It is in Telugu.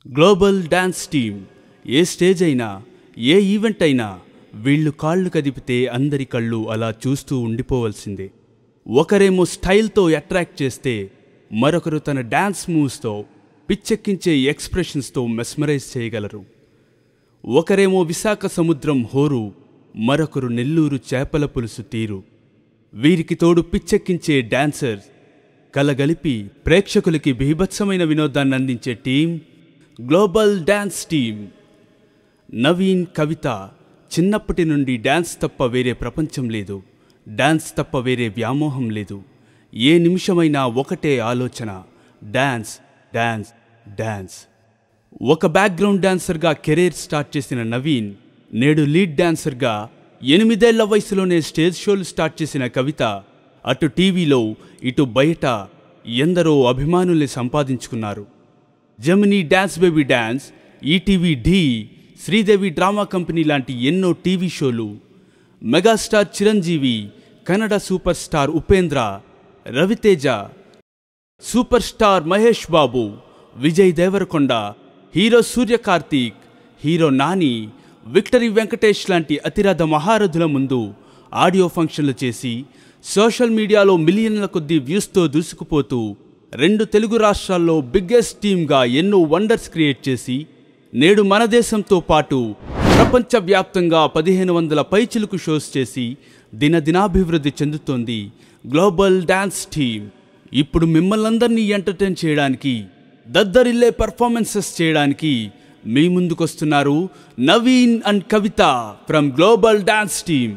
గ్లోబల్ డాన్స్ టీమ్ ఏ స్టేజ్ అయినా ఏ ఈవెంట్ అయినా వీళ్ళు కాళ్ళు కదిపితే అందరి కళ్ళు అలా చూస్తూ ఉండిపోవాల్సిందే. ఒకరేమో స్టైల్తో అట్రాక్ట్ చేస్తే మరొకరు తన డాన్స్ మూవ్స్తో పిచ్చెక్కించే ఎక్స్ప్రెషన్స్తో మెస్మరైజ్ చేయగలరు. ఒకరేమో విశాఖ సముద్రం హోరు, మరొకరు నెల్లూరు చేపల పులుసు తీరు. వీరికి తోడు పిచ్చెక్కించే డాన్సర్స్ కలగలిపి ప్రేక్షకులకి బీభత్సమైన వినోదాన్ని అందించే team global dance team. Naveen, Kavitha చిన్నప్పటి నుండి డాన్స్ తప్ప వేరే ప్రపంచం లేదు, డాన్స్ తప్ప వేరే వ్యామోహం లేదు. ఏ నిమిషమైనా ఒకటే ఆలోచన, డాన్స్ డాన్స్ డాన్స్. ఒక బ్యాక్గ్రౌండ్ డాన్సర్గా కెరీర్ స్టార్ట్ చేసిన నవీన్ నేడు లీడ్ డాన్సర్గా 8 ఏళ్ల వయసులోనే స్టేజ్ షోలు స్టార్ట్ చేసిన కవిత అటు టీవీలో ఇటు బయట ఎందరో అభిమానుల్ని సంపాదించుకున్నారు. Gemini dance baby dance, ETV Dhee, Sridevi drama company లాంటి ఎన్నో టీవీ షోలు, megastar Chiranjeevi, Kannada super star Upendra, Ravi Teja, super star Mahesh Babu, Vijay Deverakonda, hero Suryakarthik, hero Nani, victory Venkatesh లాంటి అతిరథ మహారథుల ముందు ఆడియో ఫంక్షన్లు చేసి సోషల్ మీడియాలో మిలియన్ల కొద్దీ వ్యూస్తో దూసుకుపోతూ 2 తెలుగు రాష్ట్రాల్లో బిగ్గెస్ట్ టీమ్గా ఎన్నో వండర్స్ క్రియేట్ చేసి నేడు మన దేశంతో పాటు ప్రపంచవ్యాప్తంగా 1500 పైచిలుకు షోస్ చేసి దినదినాభివృద్ధి చెందుతోంది గ్లోబల్ డాన్స్ టీమ్. ఇప్పుడు మిమ్మల్నందరినీ ఎంటర్టైన్ చేయడానికి, దద్దరిల్లే పర్ఫార్మెన్సెస్ చేయడానికి మీ ముందుకొస్తున్నారు Naveen and Kavitha from global dance team.